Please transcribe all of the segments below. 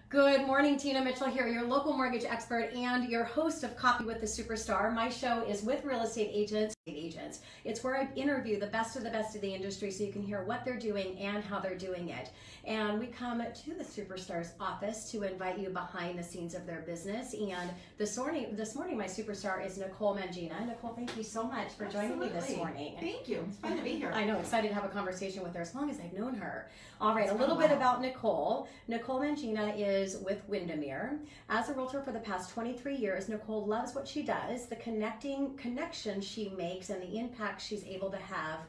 Good morning, Tina Mitchell here, your local mortgage expert and your host of Coffee with the Superstar. My show is with real estate agents. It's where I interview the best of the industry so you can hear what they're doing and how they're doing it. And we come to the Superstar's office to invite you behind the scenes of their business. And this morning my superstar is Nicole Magina. Nicole, thank you so much for joining me this morning. Thank you. It's fun to be here. I know, excited to have a conversation with her as long as I've known her. All right, a little bit about Nicole. Nicole Magina is with Windermere. As a realtor for the past 23 years, Nicole loves what she does, the connection she makes, and the impact she's able to have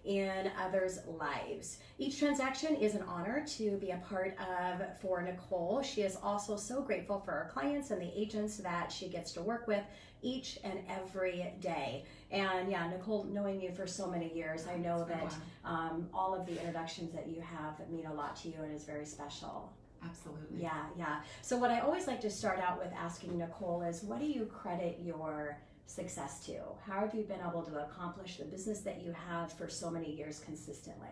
in others' lives. Each transaction is an honor to be a part of for Nicole. She is also so grateful for her clients and the agents that she gets to work with each and every day. And yeah, Nicole, knowing you for so many years, I know that all of the introductions that you have mean a lot to you and is very special. Absolutely. Yeah. So what I always like to start out with asking Nicole is, what do you credit your success to? How have you been able to accomplish the business that you have for so many years consistently?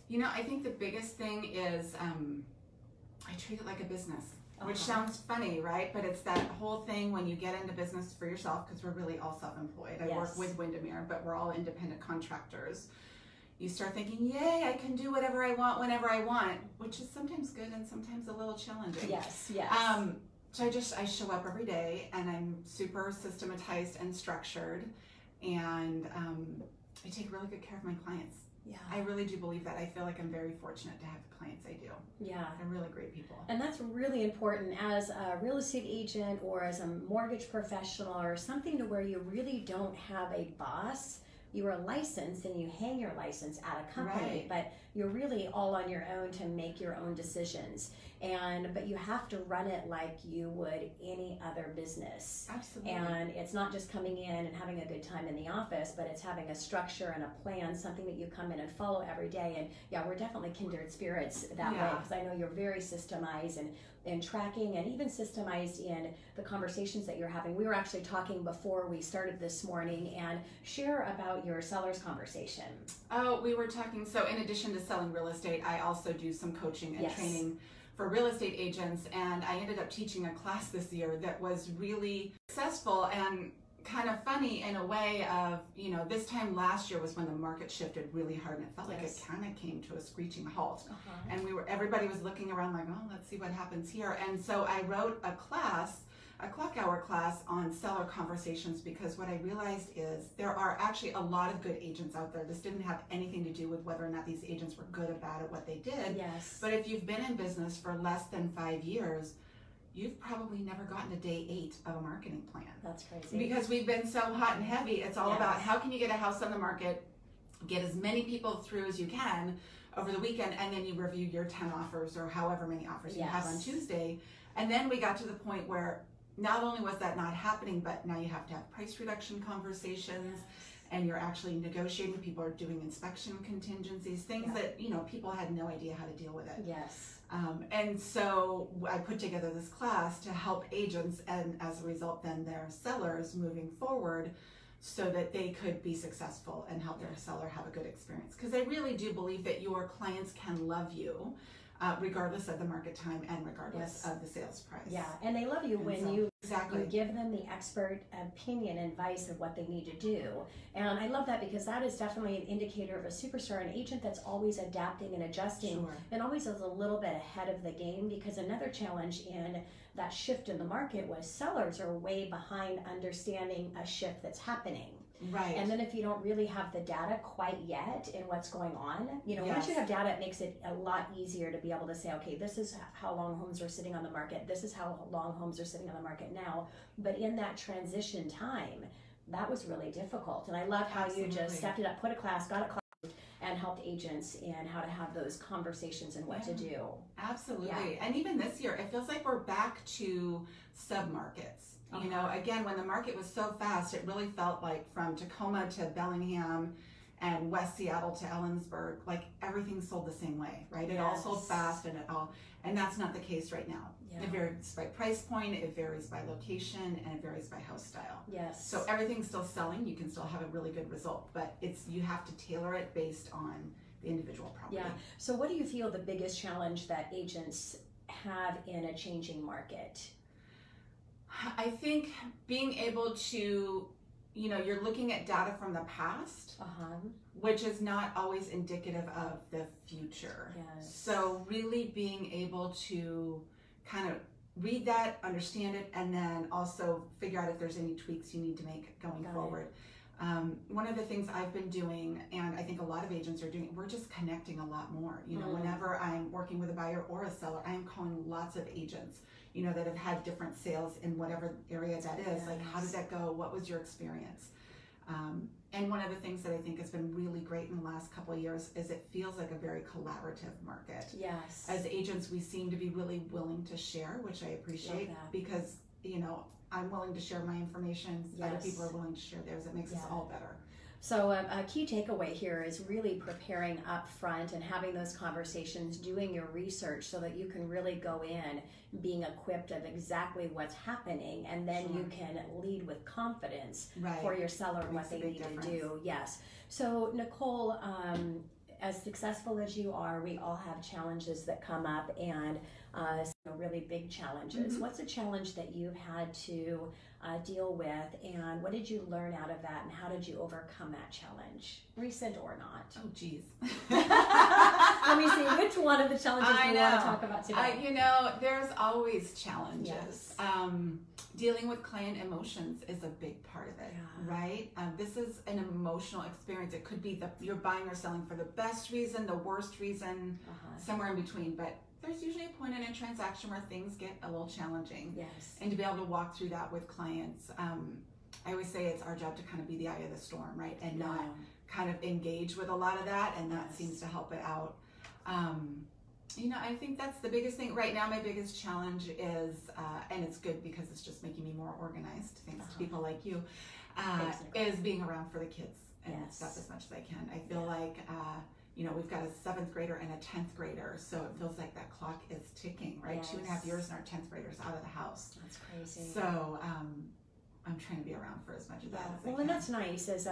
You know, I think the biggest thing is I treat it like a business, which sounds funny, right? But it's that whole thing when you get into business for yourself, because we're really all self-employed. I work with Windermere, but we're all independent contractors. You start thinking, yay, I can do whatever I want, whenever I want, which is sometimes good and sometimes a little challenging. Yes. So I show up every day and I'm super systematized and structured, and I take really good care of my clients. Yeah. I really do believe that. I feel like I'm very fortunate to have the clients I do. Yeah. They're really great people. And that's really important as a real estate agent or as a mortgage professional or something to where you really don't have a boss. You are licensed and you hang your license at a company, but you're really all on your own to make your own decisions. But you have to run it like you would any other business. Absolutely. And it's not just coming in and having a good time in the office, but it's having a structure and a plan, something that you come in and follow every day. And yeah, we're definitely kindred spirits that way, because I know you're very systemized and tracking, and even systemized in the conversations that you're having. We were actually talking before we started this morning, and share about your seller's conversation. Oh, we were talking, so in addition to selling real estate, I also do some coaching and training for real estate agents, and I ended up teaching a class this year that was really successful and kind of funny in a way of, you know, this time last year was when the market shifted really hard, and it felt like it kind of came to a screeching halt. And everybody was looking around like, oh, let's see what happens here. And so I wrote a class, a clock hour class on seller conversations, because what I realized is there are actually a lot of good agents out there. This didn't have anything to do with whether or not these agents were good or bad at what they did. But if you've been in business for less than 5 years, you've probably never gotten to day 8 of a marketing plan. That's crazy. Because we've been so hot and heavy. It's all about how can you get a house on the market, get as many people through as you can over the weekend, and then you review your 10 offers or however many offers you have on Tuesday. And then we got to the point where not only was that not happening, but now you have to have price reduction conversations, and you're actually negotiating. People are doing inspection contingencies, things that, you know, people had no idea how to deal with it. And so I put together this class to help agents, and as a result then their sellers, moving forward, so that they could be successful and help their seller have a good experience. Because I really do believe that your clients can love you regardless of the market time and regardless of the sales price. Yeah, and they love you when you give them the expert opinion and advice of what they need to do. And I love that, because that is definitely an indicator of a superstar, an agent that's always adapting and adjusting and always is a little bit ahead of the game. Because another challenge in that shift in the market was sellers are way behind understanding a shift that's happening. And then if you don't really have the data quite yet in what's going on, you know, once you have data, it makes it a lot easier to be able to say, okay, this is how long homes are sitting on the market. This is how long homes are sitting on the market now. But in that transition time, that was really difficult. And I love how you just stepped it up, put a class, got a class, and helped agents in how to have those conversations and what to do. Absolutely. And even this year, it feels like we're back to sub-markets. You know, again, when the market was so fast, it really felt like from Tacoma to Bellingham and West Seattle to Ellensburg, like everything sold the same way, right? It all sold fast, and that's not the case right now. It varies by price point, it varies by location, and it varies by house style. So everything's still selling. You can still have a really good result, but you have to tailor it based on the individual property. So what do you feel the biggest challenge that agents have in a changing market? I think being able to, you're looking at data from the past, which is not always indicative of the future. Yes. So really being able to kind of read that, understand it, and then also figure out if there's any tweaks you need to make going forward. One of the things I've been doing, and I think a lot of agents are doing, we're just connecting a lot more. Whenever I'm working with a buyer or a seller, I'm calling lots of agents, that have had different sales in whatever area that is. Like, how did that go? What was your experience? And one of the things that I think has been really great in the last couple of years is it feels like a very collaborative market. Yes. As agents, we seem to be really willing to share, which I appreciate, because, I'm willing to share my information. Other people are willing to share theirs. It makes us all better. So a key takeaway here is really preparing up front and having those conversations, doing your research so that you can really go in being equipped of exactly what's happening, and then you can lead with confidence for your seller and what they need to do. Yes. So Nicole, as successful as you are, we all have challenges that come up, and really big challenges. What's a challenge that you've had to deal with, and what did you learn out of that, and how did you overcome that challenge, recent or not? Oh, geez. Let me see, which one of the challenges do you want to talk about today? There's always challenges. Dealing with client emotions is a big part of it, right? This is an emotional experience. It could be you're buying or selling for the best reason, the worst reason, somewhere in between, but there's usually a point in a transaction where things get a little challenging. Yes. And to be able to walk through that with clients, I always say it's our job to kind of be the eye of the storm, right? And not kind of engage with a lot of that, and that seems to help it out. I think that's the biggest thing. Right now, my biggest challenge is, and it's good because it's just making me more organized, thanks to people like you, is being around for the kids and stuff as much as I can. I feel like, we've got a 7th grader and a 10th grader, so it feels like that clock is ticking, right? 2.5 years and our 10th grader's out of the house. That's crazy. So I'm trying to be around for as much of that as I can. And that's nice as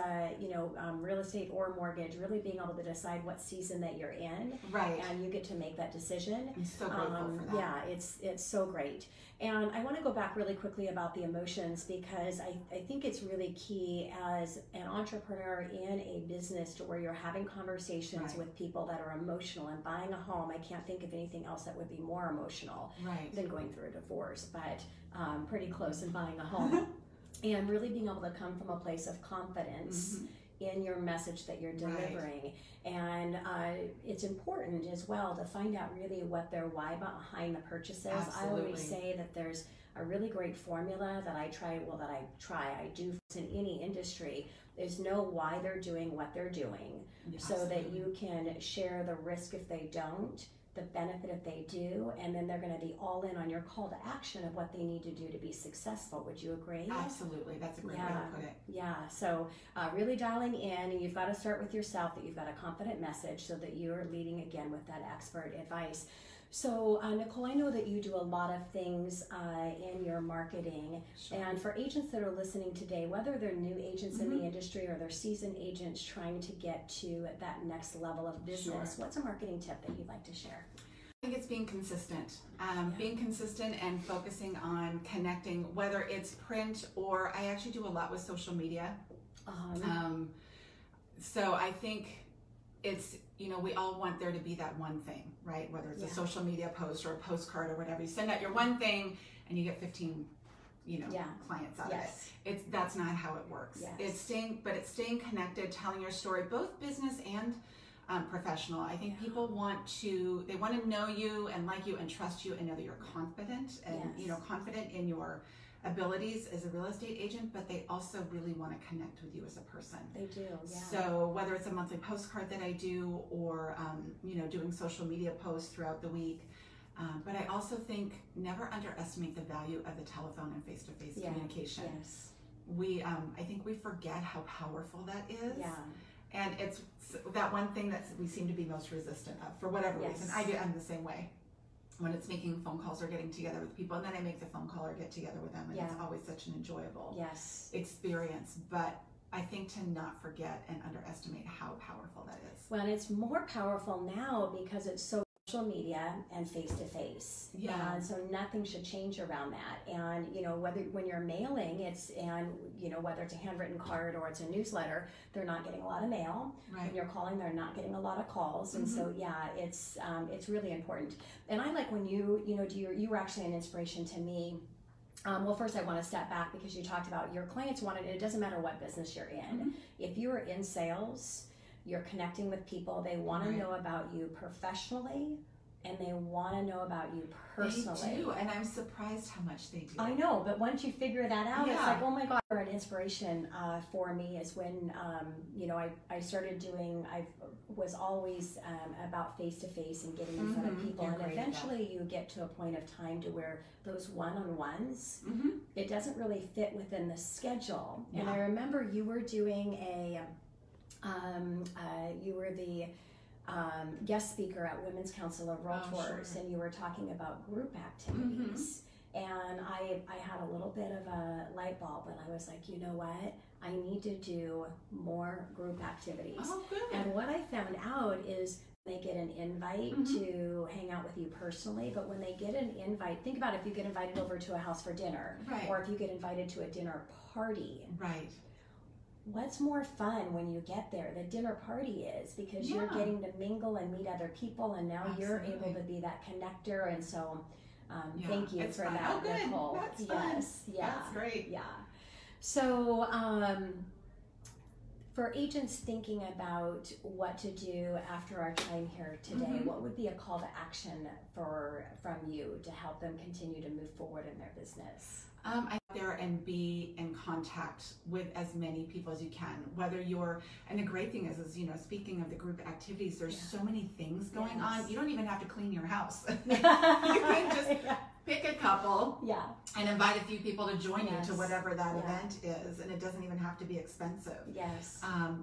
real estate or mortgage, really being able to decide what season that you're in, right? And you get to make that decision. I'm so grateful for that. Yeah, it's so great. And I want to go back really quickly about the emotions, because I think it's really key as an entrepreneur in a business to where you're having conversations with people that are emotional. And buying a home, I can't think of anything else that would be more emotional than going through a divorce, but pretty close in buying a home. And really being able to come from a place of confidence in your message that you're delivering. And it's important as well to find out really what their why behind the purchase is. Absolutely. I always say that there's a really great formula that I do in any industry. There's know why they're doing what they're doing, so that you can share the risk if they don't, the benefit if they do, and then they're going to be all in on your call to action of what they need to do to be successful. Would you agree? Absolutely. That's a great way to put it. Yeah. So really dialing in, and you've got to start with yourself, that you've got a confident message so that you're leading again with that expert advice. So Nicole, I know that you do a lot of things in your marketing, and for agents that are listening today, whether they're new agents in the industry or they're seasoned agents trying to get to that next level of business, what's a marketing tip that you'd like to share? I think it's being consistent. Being consistent and focusing on connecting, whether it's print or I actually do a lot with social media. So I think it's, we all want there to be that one thing, right? Whether it's a social media post or a postcard or whatever. You send out your one thing and you get 15, clients out of it. That's not how it works. It's staying connected, telling your story, both business and professional. I think people want to know you and like you and trust you and know that you're confident and confident in your abilities as a real estate agent, but they also really want to connect with you as a person. They do. So whether it's a monthly postcard that I do or doing social media posts throughout the week, but I also think never underestimate the value of the telephone and face-to-face communication. I think we forget how powerful that is. And it's that one thing that we seem to be most resistant of for whatever reason. I'm the same way. When it's making phone calls or getting together with people, and then I make the phone call or get together with them, and it's always such an enjoyable experience. But I think to not forget and underestimate how powerful that is. Well, and it's more powerful now because it's so social media and face-to-face. Yeah. And so nothing should change around that. And, you know, whether when you're mailing, whether it's a handwritten card or it's a newsletter, they're not getting a lot of mail. Right. When you're calling, they're not getting a lot of calls. And so, yeah, it's really important. And I like when you were actually an inspiration to me. Well, first I want to step back because you talked about your clients wanted, it doesn't matter what business you're in. If you're in sales, you're connecting with people. They want to know about you professionally, and they want to know about you personally. They do, and I'm surprised how much they do. I know, but once you figure that out, it's like, oh my God, you're an inspiration for me. Is when I started doing. I was always about face-to-face and getting in front of people, and eventually you get to a point of time to where those one-on-ones, it doesn't really fit within the schedule. And I remember you were doing you were the guest speaker at Women's Council of Realtors, and you were talking about group activities. And I had a little bit of a light bulb, and I was like, you know what? I need to do more group activities. Oh, good. And what I found out is they get an invite to hang out with you personally, but when they get an invite, think about if you get invited over to a house for dinner, or if you get invited to a dinner party. Right. What's more fun when you get there? The dinner party is, because you're getting to mingle and meet other people, and now you're able to be that connector. And so thank you for that, Nicole. That's fun. That's great. Yeah. So for agents thinking about what to do after our time here today, what would be a call to action from you to help them continue to move forward in their business? I there and be in contact with as many people as you can, whether you're, and the great thing is speaking of the group activities, there's so many things going on. You don't even have to clean your house. You can just pick a couple and invite a few people to join you to whatever that event is, and it doesn't even have to be expensive.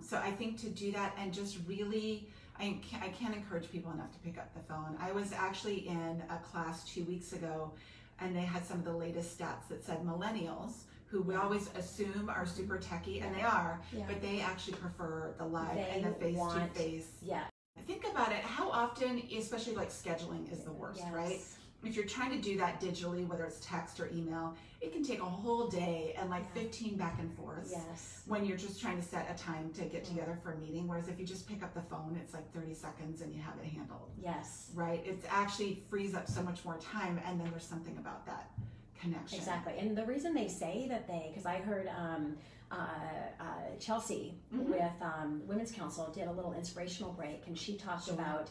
So I think to do that, and just really, I can't encourage people enough to pick up the phone. I was actually in a class 2 weeks ago, and they had some of the latest stats that said millennials, who we always assume are super techie, and they are, but they actually prefer the live and the face-to-face. Think about it, how often, especially like scheduling is the worst, right? If you're trying to do that digitally, whether it's text or email, it can take a whole day and like 15 back and forth when you're just trying to set a time to get together for a meeting. Whereas if you just pick up the phone, it's like 30 seconds and you have it handled. Right? It actually frees up so much more time, and then there's something about that connection. Exactly. And the reason they say that because I heard Chelsea with Women's Council did a little inspirational break, and she talked about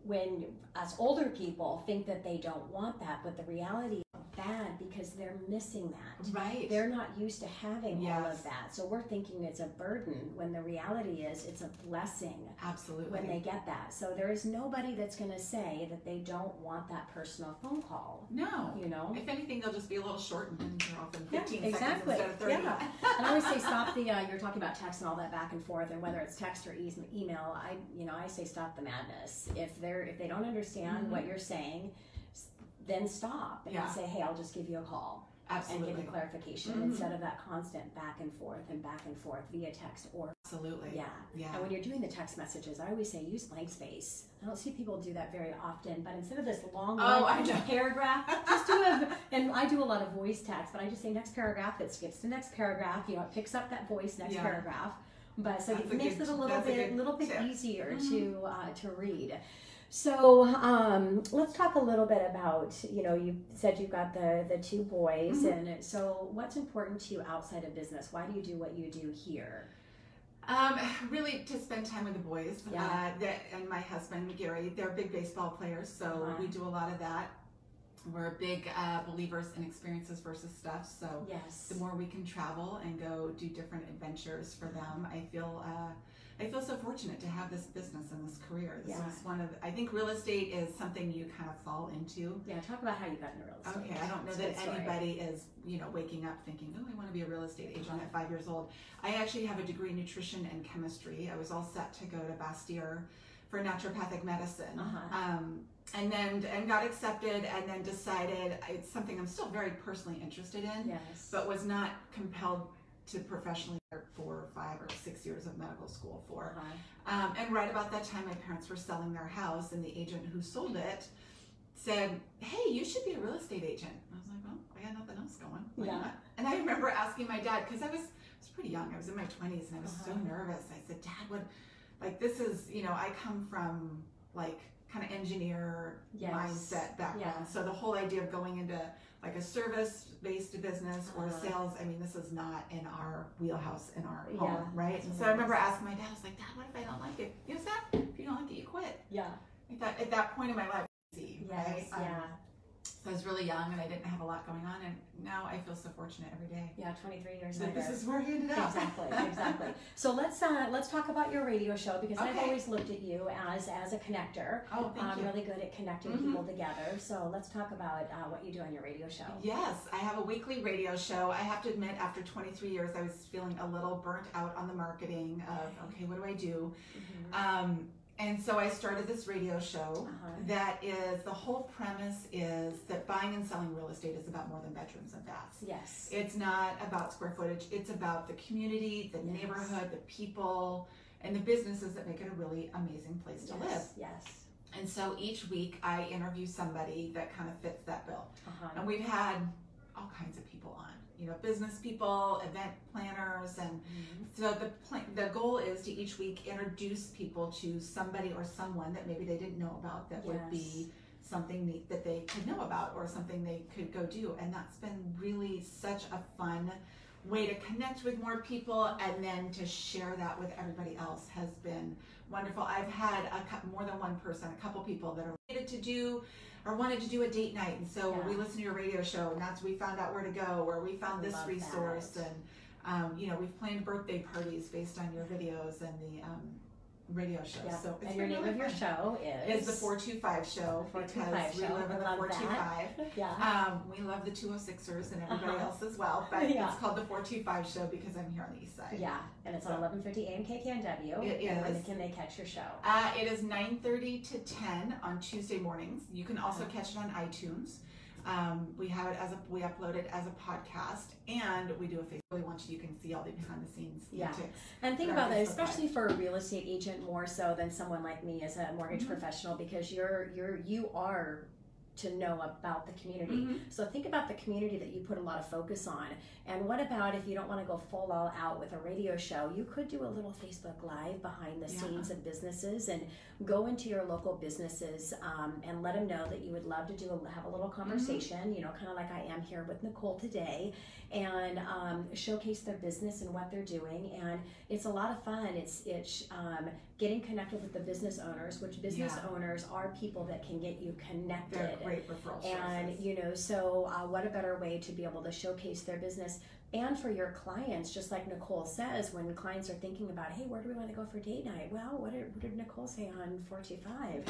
when us older people think that they don't want that, but the reality is bad because they're missing that. Right. They're not used to having all of that. So we're thinking it's a burden when the reality is it's a blessing. Absolutely. When they get that. So there is nobody that's going to say that they don't want that personal phone call. No. You know? If anything, they'll just be a little shortened and they're off in 15 seconds instead of 30. And I always say stop the, you're talking about text and all that back and forth, and whether it's text or email, I say stop the madness. If they don't understand what you're saying, then stop and say, hey, I'll just give you a call. Absolutely. And give you clarification instead of that constant back and forth via text or Yeah. And when you're doing the text messages, I always say use blank space. I don't see people do that very often, but instead of this long paragraph, just do and I do a lot of voice text, but I just say next paragraph, it skips the next paragraph, it picks up that voice next paragraph. But so it makes it a little bit easier to read. So let's talk a little bit about, you said you've got the two boys, and so what's important to you outside of business? Why do you do what you do here? Really to spend time with the boys. And my husband, Gary, they're big baseball players, so we do a lot of that. We're big believers in experiences versus stuff, so the more we can travel and go do different adventures for them, I feel so fortunate to have this business and this career. This is one of I think real estate is something you kind of fall into. Yeah, talk about how you got into real estate. Okay, I don't know that anybody is, waking up thinking, oh, I want to be a real estate agent at 5 years old. I actually have a degree in nutrition and chemistry. I was all set to go to Bastyr for naturopathic medicine. And got accepted, and then decided it's something I'm still very personally interested in, but was not compelled to professionally work 4 or 5 or 6 years of medical school for. And right about that time, my parents were selling their house, and the agent who sold it said, "Hey, you should be a real estate agent." I was like, "Well, I got nothing else going. Why not?" And I remember asking my dad, because I was pretty young. I was in my 20s, and I was so nervous. I said, "Dad, what? Like, this is, I come from like kind of engineer mindset background. So the whole idea of going into like a service-based business or sales, I mean, this is not in our wheelhouse in our home, right?" And so I remember asking my dad, I was like, "Dad, what if I don't like it?" He goes, "If you don't like it, you quit." I thought at that point in my life, right? So I was really young, and I didn't have a lot going on, and now I feel so fortunate every day. 23 years So later. this is where I ended up. Exactly. So let's talk about your radio show, because I've always looked at you as a connector. Thank you. Really good at connecting people together. So let's talk about what you do on your radio show. Yes, I have a weekly radio show. I have to admit, after 23 years, I was feeling a little burnt out on the marketing of, okay, what do I do? And so I started this radio show that is, the whole premise is that buying and selling real estate is about more than bedrooms and baths. Yes. It's not about square footage. It's about the community, the neighborhood, the people, and the businesses that make it a really amazing place to live. Yes. And so each week I interview somebody that kind of fits that bill. And we've had all kinds of people on. Business people, event planners, and so the goal is to each week introduce people to somebody or someone that maybe they didn't know about that would be something neat that they could know about or something they could go do. And that's been really such a fun way to connect with more people, and then to share that with everybody else has been wonderful. I've had more than one person, a couple people that are related to do or wanted to do a date night, and so we listened to your radio show, and we found out where to go, or we found this resource, and we've planned birthday parties based on your videos and the radio show. So and your name of your show is the 425 Show, because we live in the 425. We love the 206ers and everybody else as well, but it's called the 425 Show because I'm here on the east side. And it's on 1150 AM KKNW. It is. And when can they catch your show? It is 9:30 to 10 on Tuesday mornings. You can also catch it on iTunes. We have it we upload it as a podcast, and we do a Facebook. You can see all the behind the scenes antics. And think about that, especially for a real estate agent, more so than someone like me as a mortgage professional, because you are to know about the community. So think about the community that you put a lot of focus on. And what about if you don't want to go full all out with a radio show? You could do a little Facebook Live behind the scenes of businesses, and go into your local businesses and let them know that you would love to have a little conversation, kind of like I am here with Nicole today, and showcase their business and what they're doing. And it's a lot of fun. It's getting connected with the business owners, which business owners are people that can get you connected. They're great referral sources. And so what a better way to be able to showcase their business. And for your clients, just like Nicole says, when clients are thinking about, hey, where do we want to go for date night? Well, what did Nicole say on 425?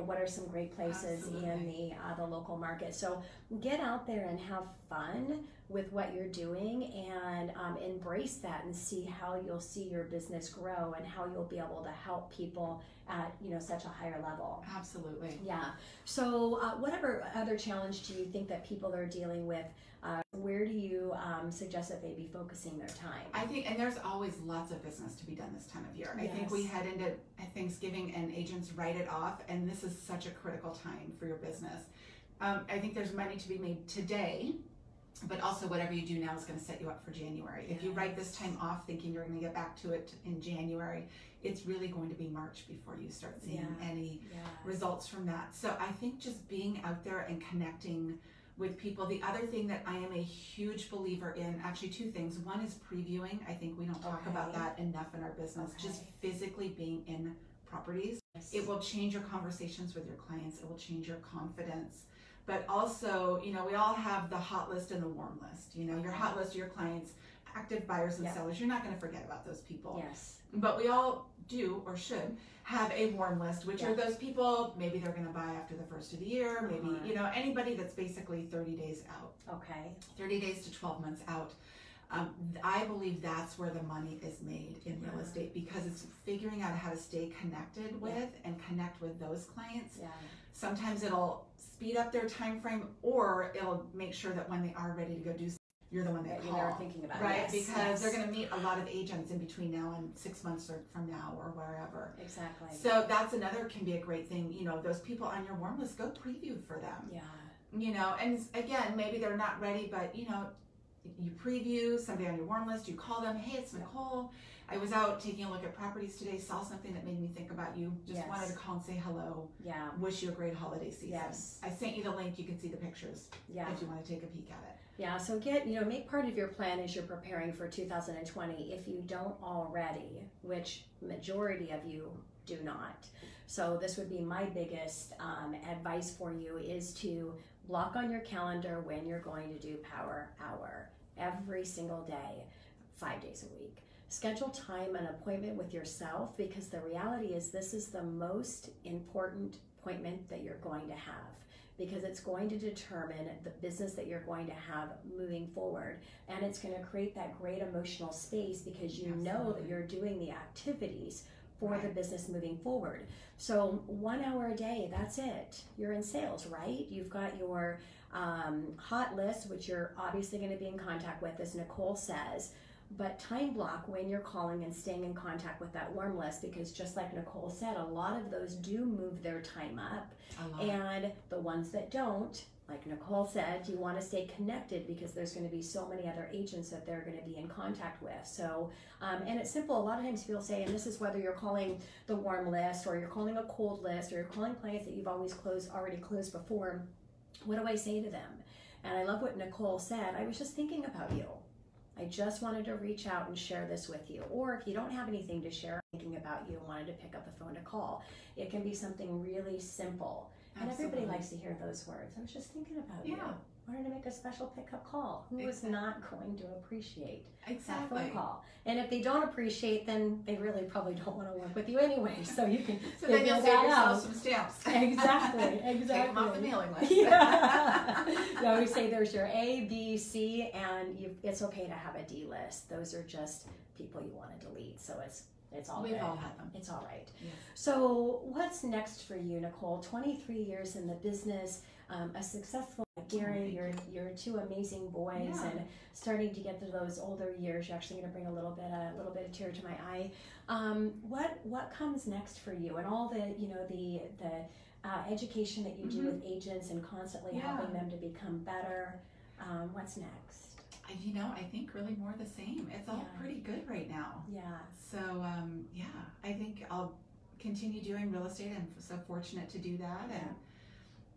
What are some great places in the local market? So get out there and have fun with what you're doing, and embrace that, and see how you'll see your business grow, and how you'll be able to help people at such a higher level. Absolutely. So whatever other challenge do you think that people are dealing with? Where do you suggest that they be focusing their time? I think, and there's always lots of business to be done this time of year. I think we head into Thanksgiving and agents write it off, and this is such a critical time for your business. I think there's money to be made today, but also whatever you do now is going to set you up for January. If you write this time off thinking you're going to get back to it in January, it's really going to be March before you start seeing any results from that. So I think just being out there and connecting with people. The other thing that I am a huge believer in, actually two things. One is previewing. I think we don't talk about that enough in our business. Just physically being in properties. It will change your conversations with your clients. It will change your confidence. But also, we all have the hot list and the warm list. Your hot list are your clients, active buyers and sellers. You're not going to forget about those people. But we all do, or should, have a warm list, which are those people, maybe they're going to buy after the first of the year, maybe, anybody that's basically 30 days out. 30 days to 12 months out. I believe that's where the money is made in real estate, because it's figuring out how to stay connected with and connect with those clients. Sometimes it'll speed up their time frame, or it'll make sure that when they are ready to go do something, you're the one they call. They're thinking about, right? Yes, because they're going to meet a lot of agents in between now and 6 months from now or wherever. Exactly. So that's can be a great thing. You know, those people on your warm list, go preview for them. Yeah. You know, and again, maybe they're not ready, but you know, you preview somebody on your warm list, you call them, hey, it's Nicole. I was out taking a look at properties today, saw something that made me think about you. Just wanted to call and say hello. Yeah. Wish you a great holiday season. Yes. I sent you the link. You can see the pictures if you want to take a peek at it. Yeah, so make part of your plan as you're preparing for 2020 if you don't already, which majority of you do not. So this would be my biggest advice for you, is to block on your calendar when you're going to do Power Hour every single day, 5 days a week. Schedule time and appointment with yourself, because the reality is this is the most important appointment that you're going to have, because it's going to determine the business that you're going to have moving forward. And it's going to create that great emotional space because you know that you're doing the activities for the business moving forward. So 1 hour a day, that's it. You're in sales, right? You've got your hot list, which you're obviously going to be in contact with, as Nicole says. But time block when you're calling and staying in contact with that warm list, because just like Nicole said, a lot of those do move their time up. And the ones that don't, like Nicole said, you want to stay connected because there's going to be so many other agents that they're going to be in contact with. So, and it's simple. A lot of times people say, and this is whether you're calling the warm list or you're calling a cold list or you're calling clients that you've already closed before, what do I say to them? And I love what Nicole said. I was just thinking about you. I just wanted to reach out and share this with you. Or if you don't have anything to share, thinking about you and wanted to pick up the phone to call, it can be something really simple. And everybody likes to hear those words. I was just thinking about you. Wanted to make a special pickup call. Who is not going to appreciate that phone call? And if they don't appreciate, then they really probably don't want to work with you anyway. So you can then you'll save yourself some stamps. Exactly. Take them off the mailing list. You always say there's your A, B, C, and it's okay to have a D list. Those are just people you want to delete. So it's all good. We've all had them. It's all right. Yes. So what's next for you, Nicole? 23 years in the business, a successful Gary, you're two amazing boys, and starting to get to those older years, you're actually going to bring a little bit of tear to my eye. What comes next for you, and all the education that you do with agents and constantly helping them to become better? What's next? I think really more the same. It's all pretty good right now. Yeah. So I think I'll continue doing real estate. I'm so fortunate to do that, and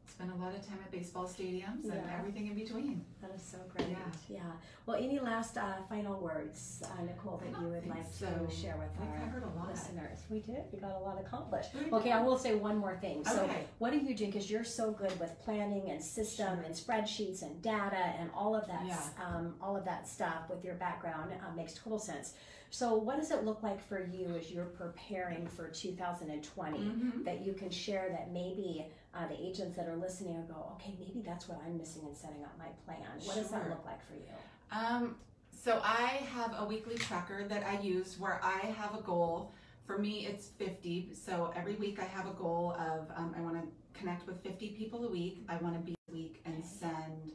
spend a lot of time at baseball stadiums and everything in between. That is so great. Yeah. Well, any last final words, Nicole, that you would like to share with our listeners? We did. We got a lot accomplished. Okay, I will say one more thing. So what do you do? Because you're so good with planning and system and spreadsheets and data and all of that stuff with your background. Makes total sense. So what does it look like for you as you're preparing for 2020 that you can share, that maybe the agents that are listening will go, okay, maybe that's what I'm missing in setting up my plan. What does that look like for you? So I have a weekly tracker that I use where I have a goal. For me, it's 50. So every week I have a goal of I want to connect with 50 people a week. I want to be a week and send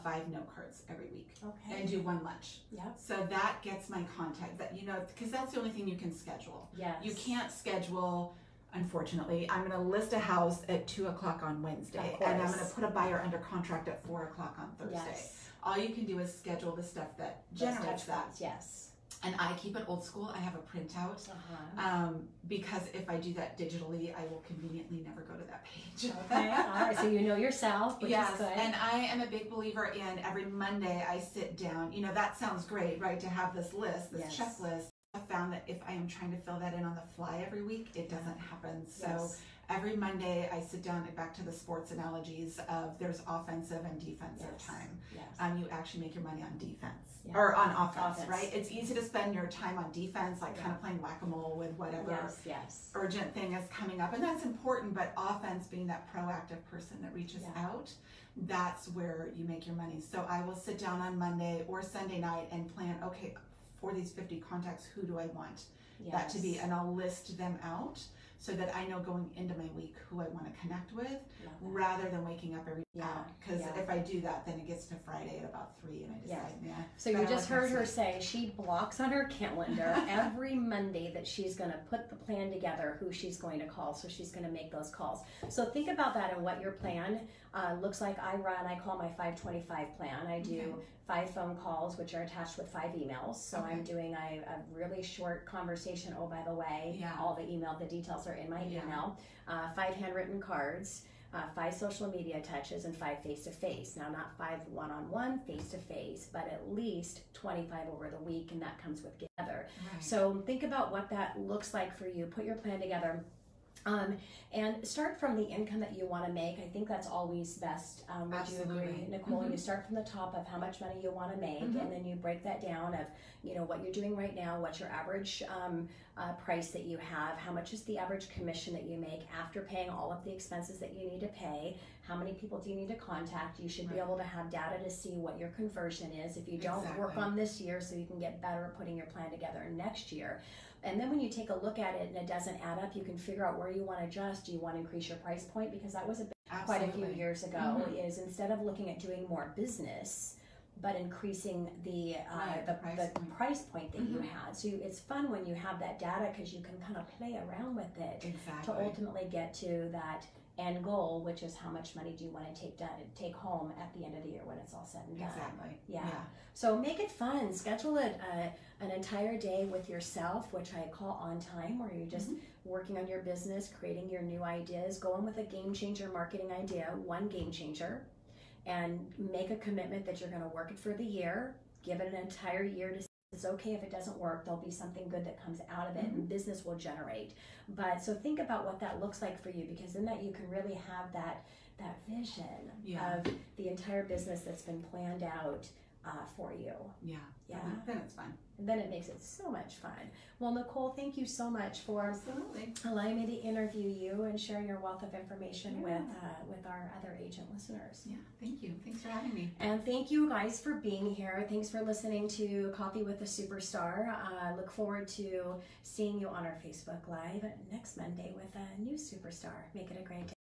5 note cards every week, and do 1 lunch. So that gets my contact, that because that's the only thing you can schedule. You can't schedule. Unfortunately, I'm going to list a house at 2 o'clock on Wednesday, and I'm going to put a buyer under contract at 4 o'clock on Thursday. All you can do is schedule the stuff that generates that. And I keep it old school. I have a printout because if I do that digitally, I will conveniently never go to that page. All right. So you know yourself, which is good. And I am a big believer in every Monday I sit down. That sounds great, right? To have this list, this checklist. I found that if I am trying to fill that in on the fly every week, it doesn't happen. So every Monday I sit down, and back to the sports analogies of there's offensive and defensive time. You actually make your money on defense or on offense, right? It's easy to spend your time on defense, like kind of playing whack-a-mole with whatever urgent thing is coming up. And that's important, but offense, being that proactive person that reaches out, that's where you make your money. So I will sit down on Monday or Sunday night and plan, okay, for these 50 contacts, who do I want that to be? And I'll list them out so that I know going into my week who I want to connect with, rather than waking up every day. Because if I do that, then it gets to Friday at about 3 and I decide, So you just heard her say she blocks on her calendar every Monday that she's going to put the plan together, who she's going to call, so she's going to make those calls. So think about that and what your plan looks like. I call my 525 plan. I do 5 phone calls, which are attached with 5 emails. So I'm doing a really short conversation. Oh, by the way, all the details are in my email. 5 handwritten cards, 5 social media touches, and 5 face-to-face. Now, not 5 one-on-one face-to-face, but at least 25 over the week, and that comes with together. So think about what that looks like for you. Put your plan together. And start from the income that you want to make. I think that's always best. Would you agree, Nicole? You start from the top of how much money you want to make, and then you break that down of, what you're doing right now, what's your average price that you have, how much is the average commission that you make after paying all of the expenses that you need to pay, how many people do you need to contact. You should be able to have data to see what your conversion is. If you don't work on this year, so you can get better at putting your plan together next year. And then when you take a look at it and it doesn't add up, you can figure out where you want to adjust. Do you want to increase your price point? Because that was quite a few years ago, is instead of looking at doing more business, but increasing the price point that you had. So it's fun when you have that data, because you can kind of play around with it to ultimately get to that end goal, which is how much money do you want to take home at the end of the year when it's all said and done. So make it fun. Schedule an entire day with yourself, which I call on time, where you're just working on your business, creating your new ideas. Go in with a game changer marketing idea, one game changer, and make a commitment that you're going to work it for the year. Give it an entire year to. It's okay if it doesn't work. There'll be something good that comes out of it, and business will generate. But so think about what that looks like for you, because in that you can really have that vision of the entire business that's been planned out for you. Then it's fun. And then it makes it so much fun. Well, Nicole, thank you so much for allowing me to interview you and sharing your wealth of information with our other agent listeners. Thank you. Thanks for having me. And thank you guys for being here. Thanks for listening to Coffee with a Superstar. Look forward to seeing you on our Facebook Live next Monday with a new superstar. Make it a great day.